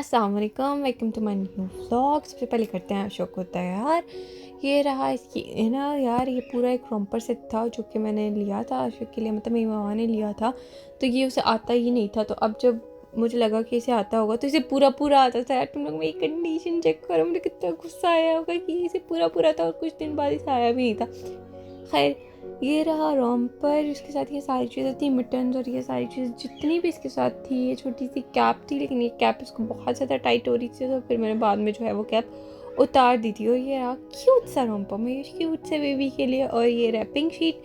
अस्सलाम वालेकुम, welcome to my new vlog. सबसे पहले करते हैं शो को तैयार। ये रहा इसकी ना यार, ये पूरा एक रॉम्पर सेट था जो कि मैंने लिया था आशिक के लिए, मतलब मेरी मामा ने लिया था। तो ये उसे आता ही नहीं था, तो अब जब मुझे लगा कि इसे आता होगा तो इसे पूरा पूरा आता था। यार तुम लोग मेरी कंडीशन चेक करो, मुझे कितना गुस्सा आया होगा कि इसे पूरा पूरा था और कुछ दिन बाद इसे आया भी नहीं था। खैर, ये रहा रॉम्पर, इसके साथ ये सारी चीज़ें थी, मिटन्स और ये सारी चीज़ जितनी भी इसके साथ थी। ये छोटी सी कैप थी, लेकिन ये कैप इसको बहुत ज़्यादा टाइट हो रही थी, तो फिर मैंने बाद में जो है वो कैप उतार दी थी। और ये रहा क्यूट सा रॉम्पर, मैं क्यूट से बेबी के लिए। और ये रैपिंग शीट,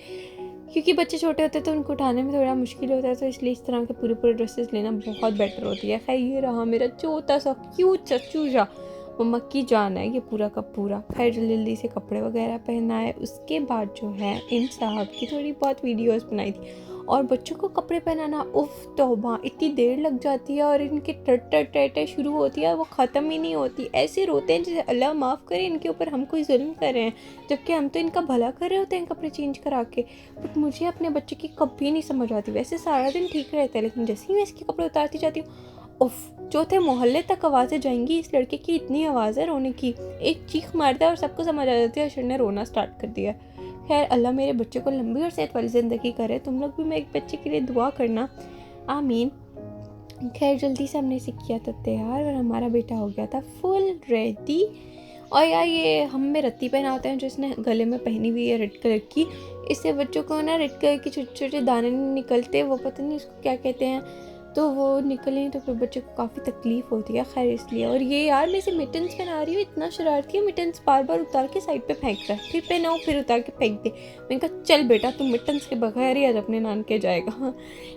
क्योंकि बच्चे छोटे होते हैं तो उनको उठाने में थोड़ा मुश्किल होता है, तो इसलिए इस तरह के पूरे पूरे ड्रेसेस लेना बहुत बेटर होती है। खैर, ये रहा मेरा छोटा सा क्यूट सा चूजा, मम्मा की जान है ये पूरा का पूरा। खैर, जल्दी से कपड़े वगैरह पहनाए, उसके बाद जो है इन साहब की थोड़ी बहुत वीडियोस बनाई थी। और बच्चों को कपड़े पहनाना, उफ तौबा, इतनी देर लग जाती है और इनके टर शुरू होती है, वो ख़त्म ही नहीं होती। ऐसे रोते हैं जैसे अल्लाह माफ़ करे इनके ऊपर हम कोई जुल्म कर रहे हैं, जबकि हम तो इनका भला कर रहे होते हैं कपड़े चेंज करा के। बट मुझे अपने बच्चे की कभी नहीं समझ आती। वैसे सारा दिन ठीक रहता है, लेकिन जैसे ही मैं इसके कपड़े उतारती जाती हूँ, उफ, चौथे मोहल्ले तक आवाज़ें जाएंगी, इस लड़के की इतनी आवाज़ है रोने की। एक चीख मारता है और सबको समझ आ जाती है अशर ने रोना स्टार्ट कर दिया। खैर, अल्लाह मेरे बच्चे को लंबी और सेहत वाली ज़िंदगी करे। तुम लोग भी मेरे एक बच्चे के लिए दुआ करना, आमीन। खैर, जल्दी से हमने इसे किया था तैयार और हमारा बेटा हो गया था फुल रेडी। और यार, ये हम में रत्ती पहनाते हैं जो इसने गले में पहनी हुई है रेड कलर की। इससे बच्चों को ना रेड कलर के छोटे छोटे दाने निकलते, वो पता नहीं उसको क्या कहते हैं, तो वो निकलें तो फिर बच्चे को काफ़ी तकलीफ़ होती है। खैर, इसलिए। और ये यार, मैं इसे मिटन्स पहना रही हूँ, इतना शरारती है, मिटन्स बार बार उतार के साइड पे फेंक रहा है, फिर पहनाओ फिर उतार के फेंक दे। मैंने कहा चल बेटा, तुम मिटन्स के बगैर ही आज अपने नानके जाएगा।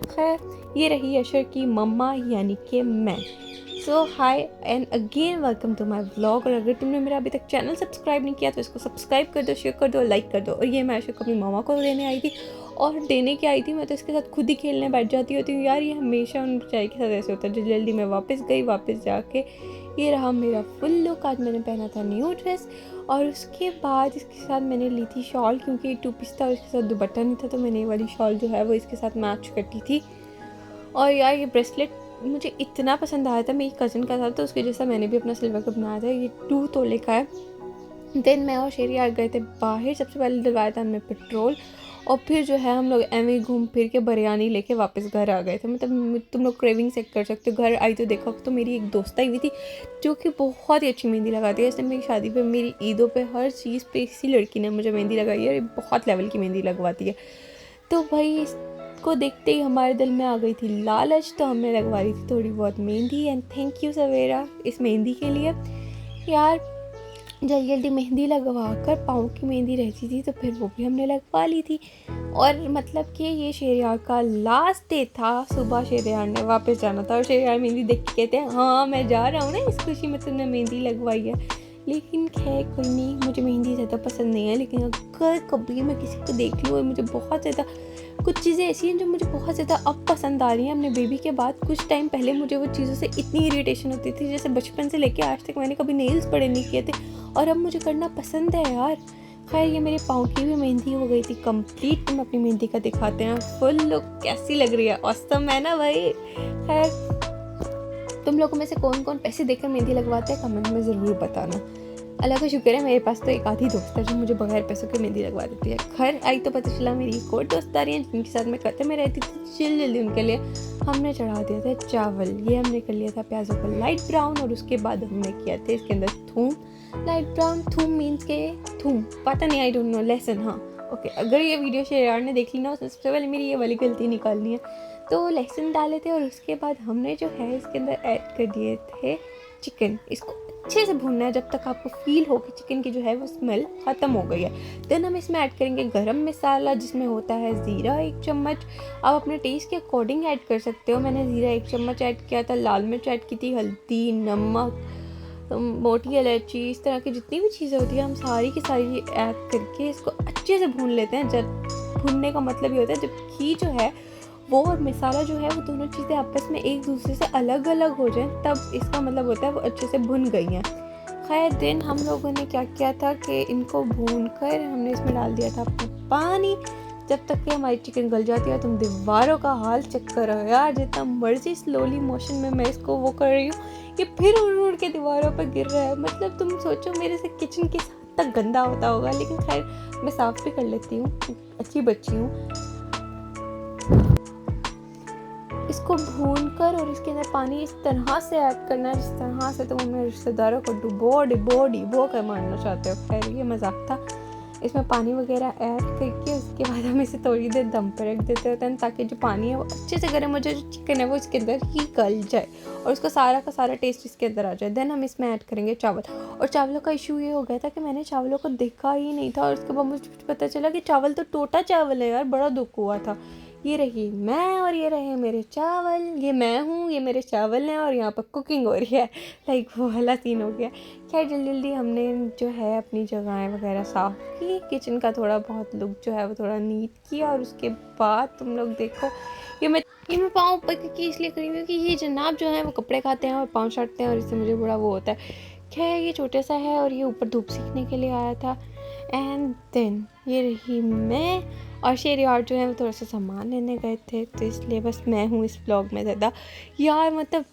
खैर, ये रही अशर की मम्मा, यानी कि मैं। So hi and again welcome to my vlog. और अगर तुमने मेरा अभी तक चैनल सब्सक्राइब नहीं किया तो इसको सब्सक्राइब कर दो, शेयर कर दो, लाइक कर दो। और ये मैं अशर को अपनी मामा को देने आई थी, और देने की आई थी मैं तो इसके साथ खुद ही खेलने बैठ जाती होती हूँ। यार, ये हमेशा उन बेचारी के साथ ऐसे होता है। जल्दी जल्दी मैं वापस गई, वापस जाके ये रहा मेरा फुल लुक। आज मैंने पहना था न्यू ड्रेस, और उसके बाद इसके साथ मैंने ली थी शॉल, क्योंकि टू पीस था और इसके साथ दुपट्टा नहीं था, तो मैंने ये वाली शॉल जो है वो इसके साथ मैच करती थी। और यार, ये ब्रेसलेट मुझे इतना पसंद आया था, मेरी कज़न का था, तो उसके जैसा मैंने भी अपना सिल्वर का बनाया था। ये 2 तोले का है। देन मैं और शेरी आ गए थे बाहर। सबसे पहले डलवाया था हमने पेट्रोल, और फिर जो है हम लोग एवं घूम फिर के बिरयानी लेके वापस घर आ गए थे। मतलब तुम लोग क्रेविंग चेक कर सकते हो। घर आई तो देखा तो मेरी एक दोस्त आई हुई थी जो कि बहुत ही अच्छी मेहंदी लगाती है। इसने मेरी शादी पे, मेरी ईदों पे, हर चीज़ पे इसी लड़की ने मुझे मेहंदी लगाई है, और ये बहुत लेवल की मेहंदी लगवाती है। तो भाई, इसको देखते ही हमारे दिल में आ गई थी लालच, तो हमने लगवा ली थी थोड़ी बहुत मेहंदी। एंड थैंक यू सवेरा इस मेहंदी के लिए। यार, जल्दी जल्दी मेहंदी लगवा कर, पाँव की मेहंदी रहती थी तो फिर वो भी हमने लगवा ली थी। और मतलब कि ये शेरियार का लास्ट डे था। सुबह शेरियार ने वापस जाना था, और शेरियार मेहंदी देख के कहते हैं हाँ मैं जा रहा हूँ ना, इस खुशी में तुमने मेहंदी लगवाई है। लेकिन खैर कोई नहीं, मुझे मेहंदी ज़्यादा पसंद नहीं है, लेकिन अगर कभी मैं किसी को देख लूँ और मुझे बहुत ज़्यादा, कुछ चीज़ें ऐसी हैं जो मुझे बहुत ज़्यादा अब पसंद आ रही हैं अपने बेबी के बाद। कुछ टाइम पहले मुझे वो चीज़ों से इतनी इरिटेशन होती थी, जैसे बचपन से लेके आज तक मैंने कभी नेल्स बड़े नहीं किए थे, और अब मुझे करना पसंद है यार। खैर, ये मेरे पाँव की भी मेहंदी हो गई थी कंप्लीट। हम अपनी मेहंदी का दिखाते हैं फुल लुक कैसी लग रही है। औसम है ना भाई। खैर, तुम लोगों में से कौन कौन पैसे देकर मेहंदी लगवाते हैं कमेंट में ज़रूर बताना। अल्लाह का शुक्र है, मेरे पास तो एक आधी दोस्त है जो मुझे बगैर पैसों के मेहंदी लगवा देती है। घर आई तो पता चला मेरी एक और दोस्त आ रही है जिनके साथ मैं कतर में रहती थी। जल्दी उनके लिए हमने चढ़ा दिया था चावल। ये हमने कर लिया था प्याज़ों को लाइट ब्राउन, और उसके बाद हमने किया था इसके अंदर थूम। लाइट ब्राउन थूम मीन्स के थूम, पता नहीं, आई डोंट नो, लेसन। हाँ ओके, अगर ये वीडियो शेयर ने देख ली ना, उसने सबसे पहले मेरी ये वाली गलती निकालनी है। तो लहसुन डाले थे, और उसके बाद हमने जो है इसके अंदर ऐड कर दिए थे चिकन। इसको अच्छे से भूनना है जब तक आपको फील हो कि चिकन की जो है वो स्मेल ख़त्म हो गई है। देन हम इसमें ऐड करेंगे गरम मसाला, जिसमें होता है ज़ीरा 1 चम्मच। आप अपने टेस्ट के अकॉर्डिंग ऐड कर सकते हो। मैंने ज़ीरा 1 चम्मच ऐड किया था, लाल मिर्च ऐड की थी, हल्दी, नमक, मोटी इलायची, इस तरह की जितनी भी चीज़ें होती हैं हम सारी की सारी ऐड करके इसको अच्छे से भून लेते हैं। जब भूनने का मतलब ये होता है जब घी जो है वो और मसाला जो है वो दोनों चीज़ें आपस में एक दूसरे से अलग अलग हो जाएं, तब इसका मतलब होता है वो अच्छे से भुन गई हैं। खैर, दिन हम लोगों ने क्या किया था कि इनको भून कर हमने इसमें डाल दिया था अपना पानी। जब तक कि हमारी चिकन गल जाती है। तुम दीवारों का हाल चेक करो यार, जितना मर्जी स्लोली मोशन में मैं इसको वो कर रही हूँ, ये फिर उड़ उड़ के दीवारों पर गिर रहा है। मतलब तुम सोचो मेरे से किचन किस हद तक गंदा होता होगा, लेकिन खैर मैं साफ़ भी कर लेती हूँ, अच्छी बच्ची हूँ। इसको भून कर और इसके अंदर पानी इस तरह से ऐड करना है जिस तरह से तुम अपने रिश्तेदारों को डुबो कर मारना चाहते हो। खैर ये मजाक था। इसमें पानी वगैरह ऐड करके उसके बाद हम इसे थोड़ी देर दम पर रख देते होते हैं, ताकि जो पानी है वो अच्छे से गर्म हो जाए, जो चिकन है वो इसके अंदर ही गल जाए और उसका सारा का सारा टेस्ट इसके अंदर आ जाए। देन हम इसमें ऐड करेंगे चावल। और चावलों का इशू ये हो गया था कि मैंने चावलों को देखा ही नहीं था, और उसके बाद मुझे पता चला कि चावल तो टोटा चावल है यार। बड़ा दुख हुआ था। ये रही मैं और ये रहे मेरे चावल, ये मैं हूँ, ये मेरे चावल हैं और यहाँ पर कुकिंग हो रही है। लाइक वो वाला सीन हो गया। खैर जल्दी जल्दी हमने जो है अपनी जगहें वगैरह साफ़ की, किचन का थोड़ा बहुत लुक जो है वो थोड़ा नीट किया। और उसके बाद तुम लोग देखो, ये मैं पाँव ऊपर की इसलिए करी क्योंकि ये जनाब जो है वो कपड़े खाते हैं और पाँव चाटते हैं, और इससे मुझे बड़ा वो होता है। खैर ये छोटा सा है और ये ऊपर धूप सीखने के लिए आया था। एंड देन ये रही मैं, और शेरियार जो है वो थोड़ा सा सामान लेने गए थे, तो इसलिए बस मैं हूँ इस ब्लॉग में ज़्यादा। यार मतलब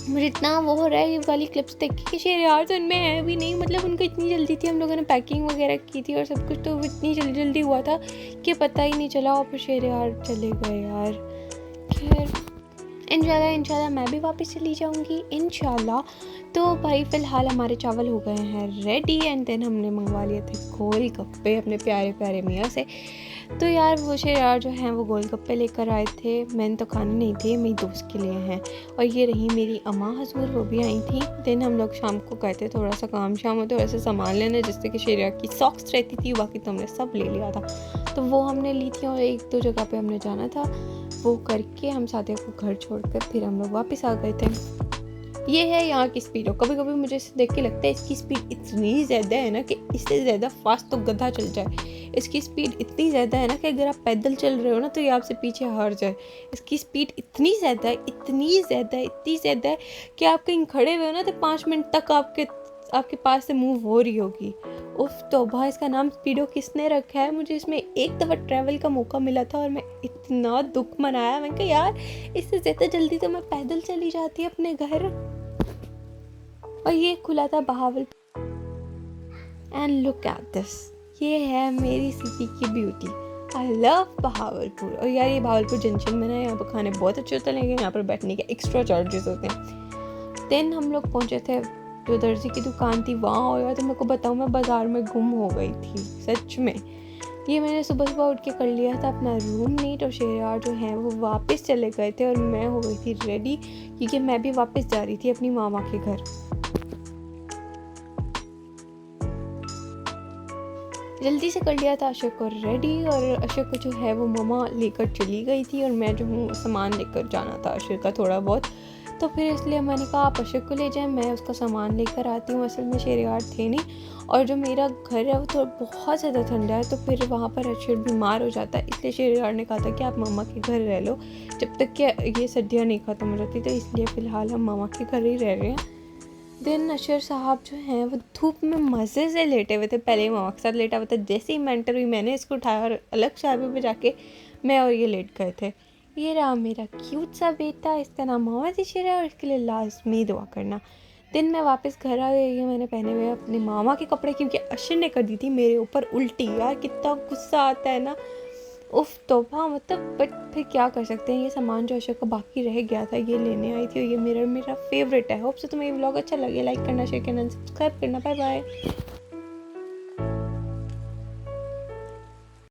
मुझे इतना वो हो रहा है ये वाली क्लिप्स देख के कि शेरियार तो इनमें है भी नहीं। मतलब उनको इतनी जल्दी थी, हम लोगों ने पैकिंग वगैरह की थी और सब कुछ, तो इतनी जल्दी हुआ था कि पता ही नहीं चला, और फिर शेरियार चले गए यार। खैर इंशाल्लाह मैं भी वापस चली जाऊंगी इंशाल्लाह। तो भाई फ़िलहाल हमारे चावल हो गए हैं रेडी। एंड देन हमने मंगवा लिए थे गोल गप्पे अपने प्यारे प्यारे मियाँ से। तो यार वो शेरार जो हैं वो गोल गप्पे लेकर आए थे। मैंने तो खाने नहीं थे, मेरी दोस्त के लिए हैं। और ये रही मेरी अम्मा हजूर, वो भी आई थी। देन हम लोग शाम को गए थे थोड़ा सा काम शाम होते वैसे सामान लेने, जिससे कि शेरिया की सॉक्स रहती थी, बाकी तो हमने सब ले लिया था। तो वो हमने ली थी और एक दो जगह पे हमने जाना था, वो करके हम सादिया को घर छोड़कर फिर हम लोग वापस आ गए थे। ये है यहाँ की स्पीड। और कभी कभी मुझे इसे देख के लगता है इसकी स्पीड इतनी ज़्यादा है ना कि इससे ज़्यादा फास्ट तो गधा चल जाए। इसकी स्पीड इतनी ज़्यादा है ना कि अगर आप पैदल चल रहे हो ना तो ये आपसे पीछे हार जाए। इसकी स्पीड इतनी ज़्यादा है, इतनी ज़्यादा है कि आप कहीं खड़े हुए हो ना तो 5 मिनट तक आपके पास से मूव हो रही होगी। उफ तौबा, इसका नाम स्पीडो किसने रखा है। मुझे इसमें एक दफ़ा ट्रैवल का मौका मिला था और मैं इतना दुख मनाया। मैं कहा यार इससे ज़्यादा जल्दी तो मैं पैदल चली जाती अपने घर। और ये खुला था Bahawalpur. And look at this, ये है मेरी सिटी की ब्यूटी। I love Bahawalpur. और यार ये बहावलपुर जंक्शन में ना, यहाँ पर खाने बहुत अच्छे होते हैं, लेकिन यहाँ पर बैठने के एक्स्ट्रा चार्जेस होते हैं। देन हम लोग पहुँचे थे जो दर्जी की दुकान थी वहाँ। हो यार तो मेरे को बताऊँ, मैं बाज़ार में गुम हो गई थी सच में। ये मैंने सुबह उठ के कर लिया था अपना रूम नीट, और शेरियार जो हैं वो वापस चले गए थे और मैं हो गई थी रेडी, क्योंकि मैं भी वापस जा रही थी अपनी मामा के घर। जल्दी से कर लिया था अशोक को रेडी, और अशोक को जो है वो मामा लेकर चली गई थी, और मैं जो हूँ सामान लेकर जाना था अशोक का थोड़ा बहुत। तो फिर इसलिए मैंने कहा आप अशोक को ले जाएं, मैं उसका सामान लेकर आती हूँ। असल में शेरियार थे नहीं, और जो मेरा घर है वो तो बहुत ज़्यादा ठंडा है, तो फिर वहाँ पर अशोक बीमार हो जाता है। इसलिए शेरियार ने कहा था कि आप मामा के घर रह लो जब तक कि ये सर्दियाँ नहीं ख़त्म हो जाती। तो इसलिए फ़िलहाल हम मामा के घर ही रह रहे हैं। दिन अशर साहब जो हैं वो धूप में मज़े से लेटे हुए थे। पहले मामा के साथ लेटा हुआ था, जैसे ही मैं एंटर हुई मैंने इसको उठाया और अलग शाबे पे जाके मैं और ये लेट गए थे। ये रहा मेरा क्यूट सा बेटा, इसका नाम मोहम्मद इशर है, और इसके लिए लाजमी दुआ करना। दिन मैं वापस घर आ गई, ये मैंने पहने हुए अपने मामा के कपड़े, क्योंकि अशर ने कर दी थी मेरे ऊपर उल्टी। यार कितना गुस्सा आता है ना, उफ तौबा। मतलब बट फिर क्या कर सकते हैं, ये सामान जो अशोक का बाकी रह गया था ये लेने आई थी, और ये मेरा फेवरेट है। होप से तुम्हें ये व्लॉग अच्छा लगे, लाइक करना, शेयर करना, सब्सक्राइब करना। Bye bye.